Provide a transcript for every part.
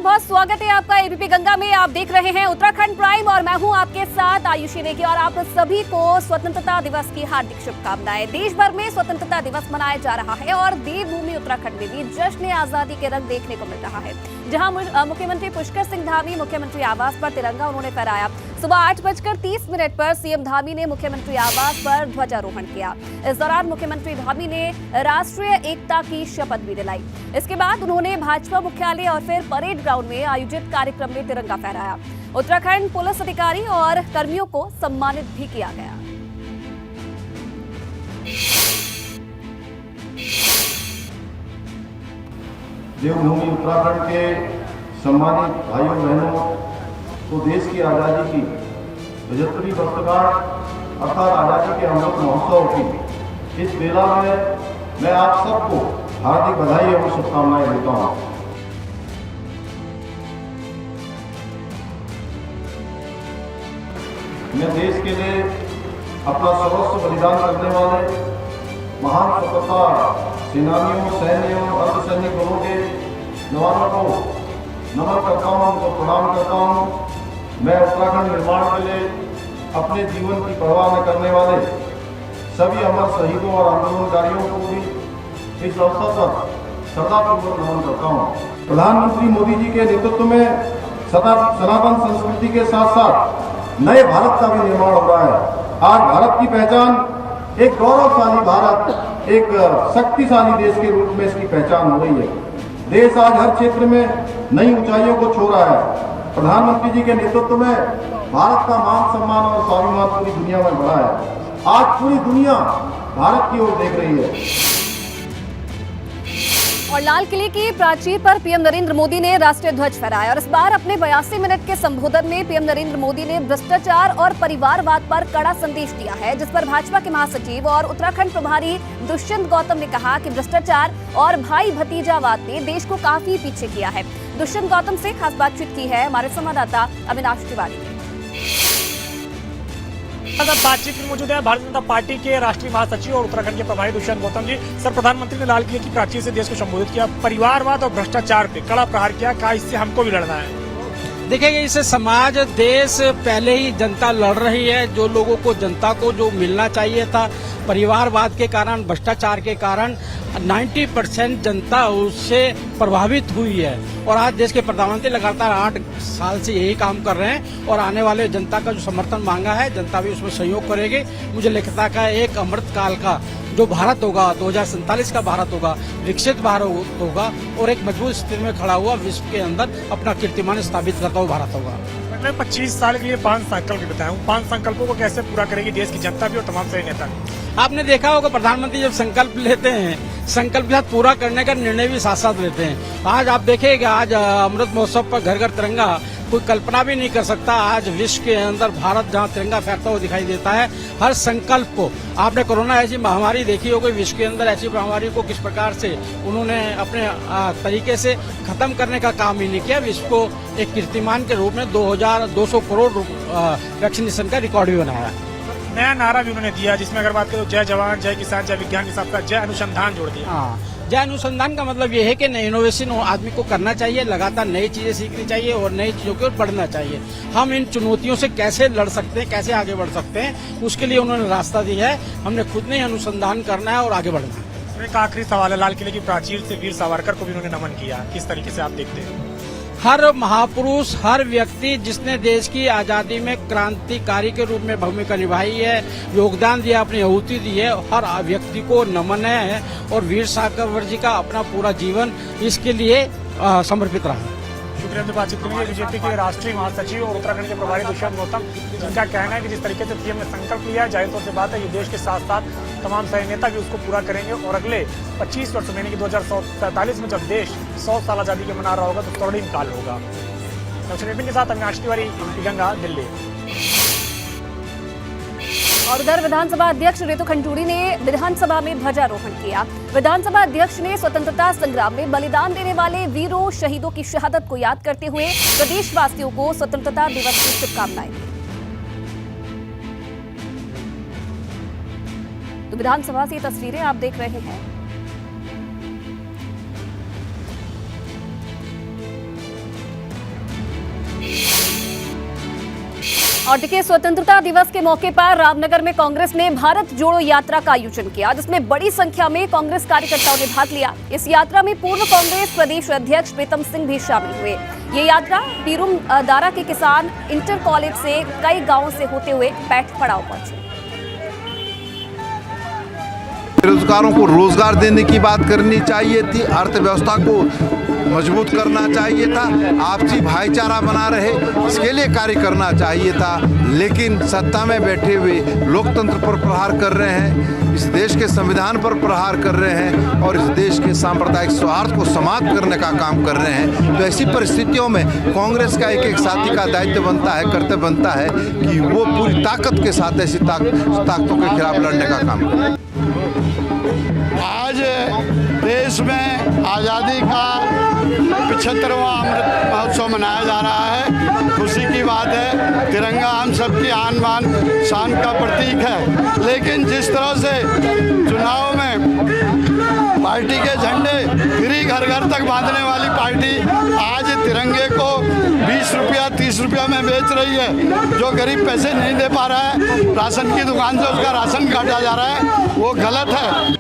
बहुत स्वागत है आपका एबीपी गंगा में। आप देख रहे हैं उत्तराखंड प्राइम और मैं हूं आपके साथ आयुषी नेगी और आप सभी को स्वतंत्रता दिवस की हार्दिक शुभकामनाएं। देश भर में स्वतंत्रता दिवस मनाया जा रहा है और देवभूमि उत्तराखंड में भी जश्न आजादी के रंग देखने को मिल रहा है, जहां मुख्यमंत्री पुष्कर सिंह धामी मुख्यमंत्री आवास पर तिरंगा उन्होंने फहराया। सुबह 8:30 पर सीएम धामी ने मुख्यमंत्री आवास पर ध्वजारोहण किया। इस दौरान मुख्यमंत्री धामी ने राष्ट्रीय एकता की शपथ भी दिलाई। इसके बाद उन्होंने भाजपा मुख्यालय और फिर परेड ग्राउंड में आयोजित कार्यक्रम में तिरंगा फहराया। उत्तराखंड पुलिस अधिकारी और कर्मियों को सम्मानित भी किया गया। देवभूमि उत्तराखंड के सम्मानित भाइयों बहनों को देश की आज़ादी की 75वीं वर्षगांठ अर्थात आज़ादी के अमृत महोत्सव की इस बेला में मैं आप सबको हार्दिक बधाई और शुभकामनाएं देता हूँ। मैं देश के लिए अपना सर्वस्व बलिदान करने वाले महान स्वतंत्रता सेनानियों, सैन्यों, अर्धसैनिक बलों के जवानों को नमन करता हूँ, उनको प्रणाम करता हूँ। मैं उत्तराखंड निर्माण के लिए अपने जीवन की परवाह न करने वाले सभी अमर शहीदों और आंदोलनकारियों को भी इस अवसर पर श्रद्धापूर्वक नमन करता हूँ। प्रधानमंत्री मोदी जी के नेतृत्व में सनातन संस्कृति के साथ साथ नए भारत का भी निर्माण हो रहा है। आज भारत की पहचान एक गौरवशाली भारत, एक शक्तिशाली देश के रूप में इसकी पहचान हो रही है। देश आज हर क्षेत्र में नई ऊंचाइयों को छू रहा है। प्रधानमंत्री जी के नेतृत्व में भारत का मान सम्मान और स्वाभिमान पूरी दुनिया में बढ़ा है। आज पूरी दुनिया भारत की ओर देख रही है। और लाल किले की प्राचीर पर पीएम नरेंद्र मोदी ने राष्ट्रीय ध्वज फहराया और इस बार अपने 82 मिनट के संबोधन में पीएम नरेंद्र मोदी ने भ्रष्टाचार और परिवारवाद पर कड़ा संदेश दिया है, जिस पर भाजपा के महासचिव और उत्तराखंड प्रभारी दुष्यंत गौतम ने कहा कि भ्रष्टाचार और भाई भतीजावाद ने देश को काफी पीछे किया है। दुष्यंत गौतम से खास बातचीत की है हमारे संवाददाता अविनाश तिवारी ने। बातचीत में मौजूद है भारतीय जनता पार्टी के राष्ट्रीय महासचिव और उत्तराखंड के प्रभारी दुष्यंत गौतम जी। सर, प्रधानमंत्री ने लाल किले की प्राचीर से देश को संबोधित किया, परिवारवाद और भ्रष्टाचार पे कड़ा प्रहार किया। कहा इससे हमको भी लड़ना है। देखिए, इससे समाज, देश पहले ही जनता लड़ रही है। जो लोगों को, जनता को जो मिलना चाहिए था, परिवारवाद के कारण, भ्रष्टाचार के कारण 90% जनता उससे प्रभावित हुई है। और आज देश के प्रधानमंत्री लगातार 8 साल से यही काम कर रहे हैं और आने वाले जनता का जो समर्थन मांगा है, जनता भी उसमें सहयोग करेगी। मुझे लगता है एक अमृत काल का जो भारत होगा, 2047 का भारत होगा, विकसित भारत होगा और एक मजबूत स्थिति में खड़ा हुआ विश्व के अंदर अपना कीर्तिमान स्थापित करता हुआ भारत होगा। मैं 25 साल के लिए 5 संकल्प बताया हूँ। 5 संकल्पों को कैसे पूरा करेगी देश की जनता भी और तमाम सही नेता? आपने देखा होगा प्रधानमंत्री जब संकल्प लेते हैं, संकल्प के साथ पूरा करने का निर्णय भी साथ साथ लेते हैं। आज आप देखिएगा, आज अमृत महोत्सव पर घर घर तिरंगा, कोई कल्पना भी नहीं कर सकता। आज विश्व के अंदर भारत जहां तिरंगा फहरता हुआ दिखाई देता है, हर संकल्प को, आपने कोरोना ऐसी महामारी देखी होगी, विश्व के अंदर ऐसी महामारी को किस प्रकार से उन्होंने अपने तरीके से खत्म करने का काम ही नहीं किया। विश्व को एक कीर्तिमान के रूप में 2200 करोड़ वैक्सीनेशन का रिकॉर्ड भी बनाया। नया नारा भी उन्होंने दिया, जिसमें अगर बात करें जय जवान, जय किसान, जय विज्ञान के साथ साथ जय अनुसंधान जोड़ दिया। हाँ, जय अनुसंधान का मतलब ये है कि इनोवेशन आदमी को करना चाहिए, लगातार नई चीजें सीखनी चाहिए और नई चीजों की ओर बढ़ना चाहिए। हम इन चुनौतियों से कैसे लड़ सकते हैं, कैसे आगे बढ़ सकते हैं, उसके लिए उन्होंने रास्ता दिया है। हमने खुद ने अनुसंधान करना है और आगे बढ़ना है। एक आखिरी सवाल है, लाल किले की प्राचीर से वीर सावरकर को भी उन्होंने नमन किया, किस तरीके से आप देखते हैं? हर महापुरुष, हर व्यक्ति जिसने देश की आजादी में क्रांतिकारी के रूप में भूमिका निभाई है, योगदान दिया, अपनी आहुति दी है, हर व्यक्ति को नमन है और वीर सावरकर जी का अपना पूरा जीवन इसके लिए समर्पित रहा। शुक्रिया। बातचीत करेंगे बीजेपी के राष्ट्रीय महासचिव और उत्तराखंड के प्रभारी दुष्यंत गौतम, जिनका कहना है कि जिस तरीके से पीएम ने संकल्प लिया है, जाहिर तौर से बात है ये देश के साथ साथ तमाम सही नेता भी उसको पूरा करेंगे और अगले 25 वर्ष यानी कि 2047 में जब देश 100 साल आजादी के मना रहा होगा तो स्वर्णिम काल होगा। के साथ अविनाश तिवारी, गंगा, दिल्ली। और उधर विधानसभा अध्यक्ष रितु खंडूड़ी ने विधानसभा में ध्वजारोहण किया। विधानसभा अध्यक्ष ने स्वतंत्रता संग्राम में बलिदान देने वाले वीरों, शहीदों की शहादत को याद करते हुए प्रदेशवासियों को स्वतंत्रता दिवस की शुभकामनाएं दी। तो विधानसभा से तस्वीरें आप देख रहे हैं। और देखिए, स्वतंत्रता दिवस के मौके पर रामनगर में कांग्रेस ने भारत जोड़ो यात्रा का आयोजन किया, जिसमें बड़ी संख्या में कांग्रेस कार्यकर्ताओं ने भाग लिया। इस यात्रा में पूर्व कांग्रेस प्रदेश अध्यक्ष प्रीतम सिंह भी शामिल हुए। ये यात्रा पीरुम दारा के किसान इंटर कॉलेज से कई गांवों से होते हुए पैठ पड़ाव पहुंचे। बेरोजगारों को रोजगार देने की बात करनी चाहिए थी, अर्थव्यवस्था को मजबूत करना चाहिए था, आपसी भाईचारा बना रहे इसके लिए कार्य करना चाहिए था। लेकिन सत्ता में बैठे हुए लोकतंत्र पर प्रहार कर रहे हैं, इस देश के संविधान पर प्रहार कर रहे हैं और इस देश के सांप्रदायिक सौहार्द को समाप्त करने का काम कर रहे हैं। तो ऐसी परिस्थितियों में कांग्रेस का एक साथी का दायित्व बनता है, कर्तव्य बनता है कि वो पूरी ताकत के साथ ऐसी ताकतों के खिलाफ लड़ने का काम करे। आज देश में आज़ादी का 75वां अमृत महोत्सव मनाया जा रहा है। खुशी की बात है, तिरंगा हम सबकी आन बान शान का प्रतीक है। लेकिन जिस तरह से चुनाव में पार्टी के झंडे फ्री घर घर तक बांधने वाली पार्टी आज तिरंगे को 20 रुपया 30 रुपया में बेच रही है, जो गरीब पैसे नहीं दे पा रहा है, राशन की दुकान से उसका राशन काटा जा रहा है, वो गलत है।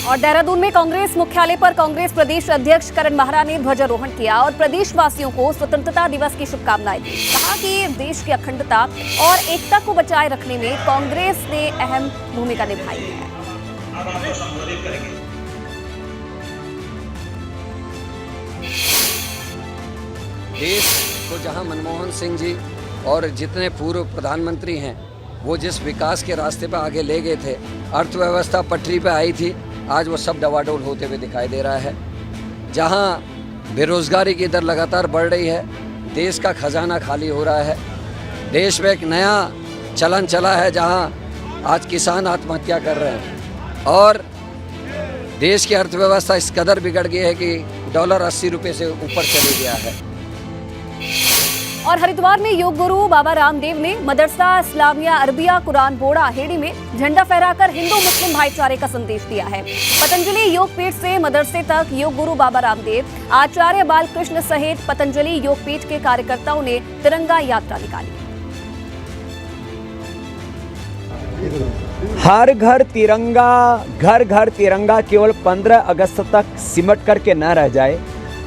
और देहरादून में कांग्रेस मुख्यालय पर कांग्रेस प्रदेश अध्यक्ष करण माहरा ने ध्वजारोहण किया और प्रदेशवासियों को स्वतंत्रता दिवस की शुभकामनाएं दी। कहा कि देश की अखंडता और एकता को बचाए रखने में कांग्रेस ने अहम भूमिका निभाई है। देश को जहां मनमोहन सिंह जी और जितने पूर्व प्रधानमंत्री हैं वो जिस विकास के रास्ते पर आगे ले गए थे, अर्थव्यवस्था पटरी पे आई थी, आज वो सब डवाडोल होते हुए दिखाई दे रहा है। जहां बेरोजगारी की दर लगातार बढ़ रही है, देश का खजाना खाली हो रहा है, देश में एक नया चलन चला है जहां आज किसान आत्महत्या कर रहे हैं और देश की अर्थव्यवस्था इस कदर बिगड़ गई है कि डॉलर 80 रुपये से ऊपर चले गया है। और हरिद्वार में योग गुरु बाबा रामदेव ने मदरसा इस्लामिया अरबिया कुरान बोड़ा हेड़ी में झंडा फहराकर हिंदू मुस्लिम भाईचारे का संदेश दिया है। पतंजलि योग पीठ से मदरसे तक योग गुरु बाबा रामदेव, आचार्य बालकृष्ण सहित पतंजलि योग पीठ के कार्यकर्ताओं ने तिरंगा यात्रा निकाली। हर घर तिरंगा, घर घर तिरंगा केवल 15 अगस्त तक सिमट करके न रह जाए।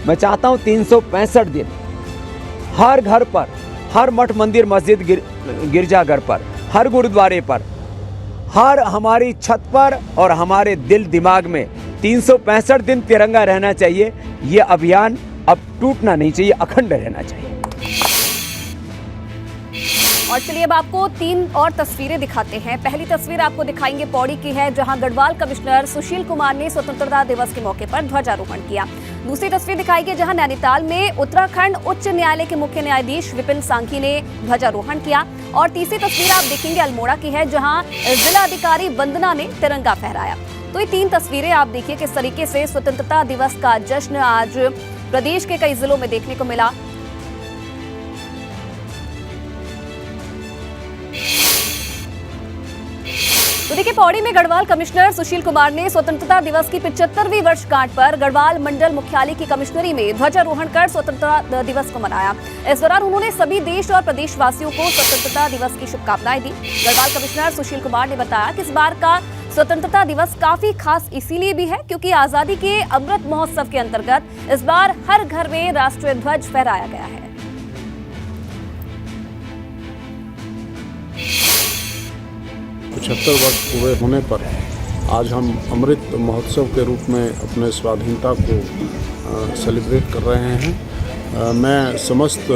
मैं चाहता हूं 365 दिन हर घर पर, हर मठ मंदिर मस्जिद गिरजाघर पर, हर गुरुद्वारे पर, हर हमारी छत पर और हमारे दिल दिमाग में 365 दिन तिरंगा रहना चाहिए। ये अभियान अब टूटना नहीं चाहिए, अखंड रहना चाहिए। और चलिए अब आपको 3 और तस्वीरें दिखाते हैं। पहली तस्वीर आपको दिखाएंगे पौड़ी की है, जहां गढ़वाल कमिश्नर सुशील कुमार ने स्वतंत्रता दिवस के मौके पर ध्वजारोहण किया। दूसरी तस्वीर दिखाएगी जहां नैनीताल में उत्तराखंड उच्च न्यायालय के मुख्य न्यायाधीश विपिन सांघी ने ध्वजारोहण किया। और तीसरी तस्वीर आप देखेंगे अल्मोड़ा की है, जहां जिला अधिकारी वंदना ने तिरंगा फहराया। तो ये 3 तस्वीरें आप देखिए किस तरीके से स्वतंत्रता दिवस का जश्न आज प्रदेश के कई जिलों में देखने को मिला। तो देखिए, पौड़ी में गढ़वाल कमिश्नर सुशील कुमार ने स्वतंत्रता दिवस की 75वीं वर्षगांठ पर गढ़वाल मंडल मुख्यालय की कमिश्नरी में ध्वजारोहण कर स्वतंत्रता दिवस को मनाया। इस दौरान उन्होंने सभी देश और प्रदेशवासियों को स्वतंत्रता दिवस की शुभकामनाएं दी। गढ़वाल कमिश्नर सुशील कुमार ने बताया कि इस बार का स्वतंत्रता दिवस काफी खास इसीलिए भी है क्योंकि आजादी के अमृत महोत्सव के अंतर्गत इस बार हर घर में राष्ट्रीय ध्वज फहराया गया है। 75 वर्ष पूरे होने पर आज हम अमृत महोत्सव के रूप में अपने स्वाधीनता को सेलिब्रेट कर रहे हैं। मैं समस्त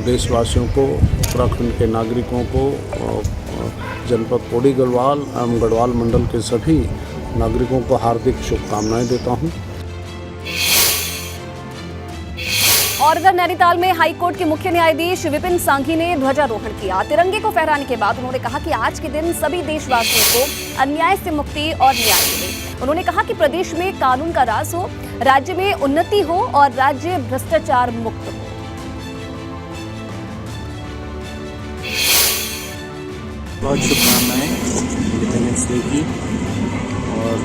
देशवासियों को, उत्तराखंड के नागरिकों को, जनपद पौड़ी गढ़वाल एवं गढ़वाल मंडल के सभी नागरिकों को हार्दिक शुभकामनाएं देता हूं। और इधर नैनीताल में हाईकोर्ट के मुख्य न्यायाधीश विपिन सांघी ने ध्वजारोहण किया। तिरंगे को फहराने के बाद उन्होंने कहा कि आज के दिन सभी देशवासियों को अन्याय से मुक्ति और न्याय मिले। उन्होंने कहा कि प्रदेश में कानून का राज हो, राज्य में उन्नति हो और राज्य भ्रष्टाचार मुक्त हो। बहुत शुभकामनाएं इंडिपेंडेंस डे की। और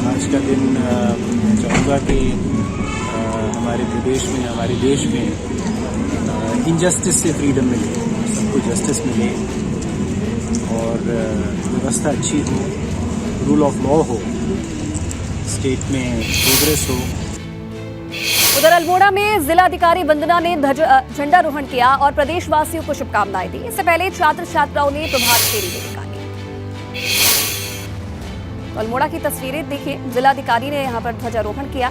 आज का दिन मैं चाहूँगा कि हमारे प्रदेश में, हमारे देश में इनजस्टिस से फ्रीडम मिले, सबको जस्टिस मिले और व्यवस्था अच्छी हो, रूल ऑफ लॉ हो, स्टेट में प्रोग्रेस हो। उधर अल्मोड़ा में जिलाधिकारी वंदना ने झंडारोहण किया और प्रदेशवासियों को शुभकामनाएं दी। इससे पहले छात्र छात्राओं ने प्रभात फेरी भी निकाली। तो अल्मोड़ा की तस्वीरें देखिए, जिलाधिकारी ने यहां पर ध्वजारोहण किया।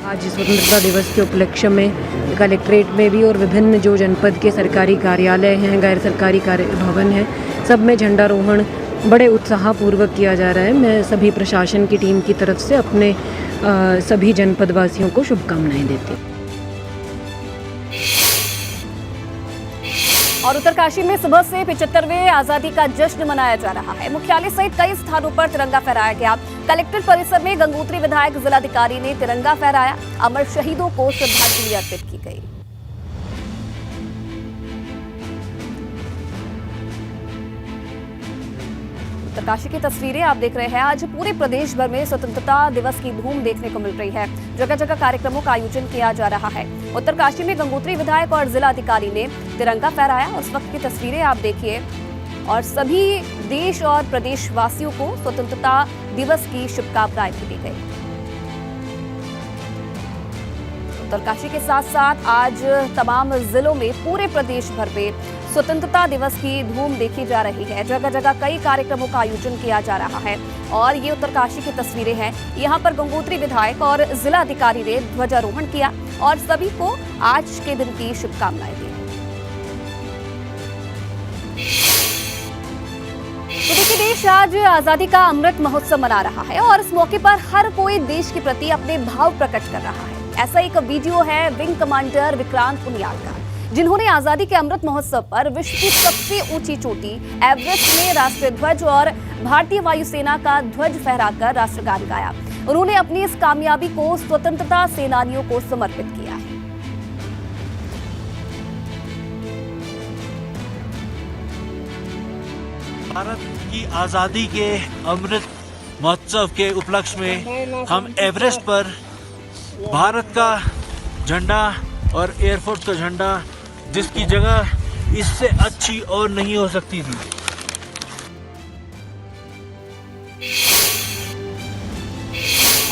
आज स्वतंत्रता दिवस के उपलक्ष्य में कलेक्ट्रेट में भी और विभिन्न जो जनपद के सरकारी कार्यालय हैं, गैर सरकारी कार्य भवन हैं, सब में झंडारोहण बड़े उत्साहपूर्वक किया जा रहा है। मैं सभी प्रशासन की टीम की तरफ से अपने सभी जनपदवासियों को शुभकामनाएं देती हूँ। और उत्तरकाशी में सुबह से 75वें आजादी का जश्न मनाया जा रहा है। मुख्यालय सहित कई स्थानों पर तिरंगा फहराया गया। कलेक्ट्रेट परिसर में गंगोत्री विधायक जिलाधिकारी ने तिरंगा फहराया। अमर शहीदों को श्रद्धांजलि अर्पित की गई। उत्तरकाशी की तस्वीरें आप देख रहे हैं। आज पूरे प्रदेश भर में स्वतंत्रता दिवस की धूम देखने को मिल रही है। जगह जगह कार्यक्रमों का आयोजन किया जा रहा है। उत्तरकाशी में गंगोत्री विधायक और जिलाधिकारी ने तिरंगा फहराया। उस वक्त की तस्वीरें आप देखिए और सभी देश और प्रदेशवासियों को स्वतंत्रता दिवस की शुभकामनाएं भी दी गई। उत्तरकाशी के साथ साथ आज तमाम जिलों में पूरे प्रदेश भर में स्वतंत्रता दिवस की धूम देखी जा रही है। जगह जगह कई कार्यक्रमों का आयोजन किया जा रहा है और ये उत्तरकाशी की तस्वीरें हैं। यहाँ पर गंगोत्री विधायक और जिलाधिकारी ने ध्वजारोहण किया और सभी को आज के दिन की शुभकामनाएं दी। तो देखिए, देश आज आजादी का अमृत महोत्सव मना रहा है और इस मौके पर हर कोई देश के प्रति अपने भाव प्रकट कर रहा है। ऐसा एक वीडियो है विंग कमांडर विक्रांत उनियाल का, जिन्होंने आजादी के अमृत महोत्सव पर विश्व की सबसे ऊंची चोटी एवरेस्ट में राष्ट्रीय ध्वज और भारतीय वायुसेना का ध्वज फहराकर राष्ट्रगान गाया। उन्होंने अपनी इस कामयाबी को स्वतंत्रता सेनानियों को समर्पित किया है। भारत की आजादी के अमृत महोत्सव के उपलक्ष्य में हम एवरेस्ट पर भारत का झंडा और एयरफोर्स का झंडा, जिसकी जगह इससे अच्छी और नहीं हो सकती थी।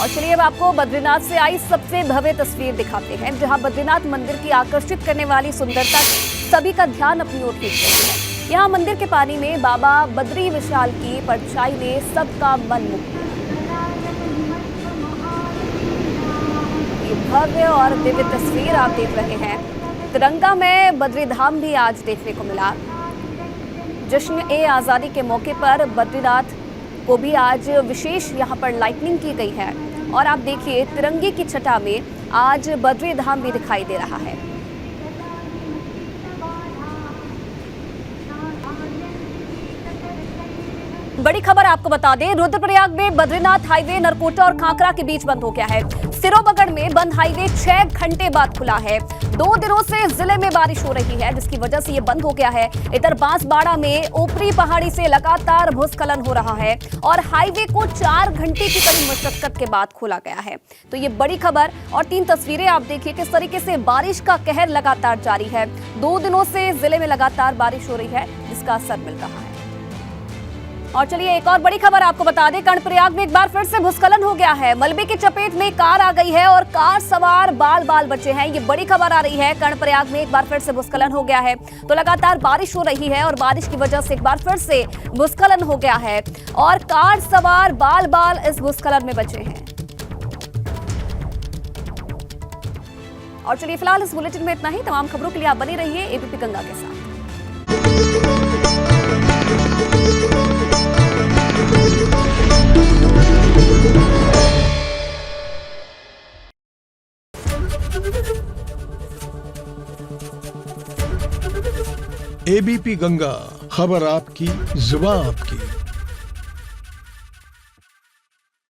और चलिए अब आपको बद्रीनाथ से आई सबसे भव्य तस्वीर दिखाते हैं, जहां बद्रीनाथ मंदिर की आकर्षित करने वाली सुंदरता सभी का ध्यान अपनी ओर खींच रही है। यहाँ मंदिर के पानी में बाबा बद्री विशाल की परछाई ने सबका मन मुग्ध किया। भव्य और दिव्य तस्वीर आप देख रहे हैं। तिरंगा में बद्री धाम भी आज देखने को मिला। जश्न ए आज़ादी के मौके पर बद्रीनाथ को भी आज विशेष यहाँ पर लाइटनिंग की गई है और आप देखिए तिरंगे की छटा में आज बद्री धाम भी दिखाई दे रहा है। बड़ी खबर आपको बता दें, रुद्रप्रयाग में बद्रीनाथ हाईवे नरकोटा और कांकरा के बीच बंद हो गया है। सिरोबगढ़ में बंद हाईवे 6 घंटे बाद खुला है। 2 दिनों से जिले में बारिश हो रही है, जिसकी वजह से ये बंद हो गया है। इधर बांसवाड़ा में ऊपरी पहाड़ी से लगातार भूस्खलन हो रहा है और हाईवे को 4 घंटे की कड़ी मशक्कत के बाद खोला गया है। तो ये बड़ी खबर और 3 तस्वीरें आप देखिए किस तरीके से बारिश का कहर लगातार जारी है। 2 दिनों से जिले में लगातार बारिश हो रही है, जिसका असर मिल रहा है। और चलिए एक और बड़ी खबर आपको बता दें, कर्णप्रयाग में एक बार फिर से भूस्खलन हो गया है। मलबे की चपेट में कार आ गई है और कार सवार बाल बचे हैं। ये बड़ी खबर आ रही है, कर्णप्रयाग में एक बार फिर से भूस्खलन हो गया है। तो लगातार बारिश हो रही है और बारिश की वजह से एक बार फिर से भूस्खलन हो गया है और कार सवार बाल इस भूस्खलन में बचे हैं। और चलिए फिलहाल इस बुलेटिन में इतना ही। तमाम खबरों के लिए आप बने रहिए एबीपी गंगा के साथ। एबीपी गंगा, खबर आपकी, जुबान आपकी।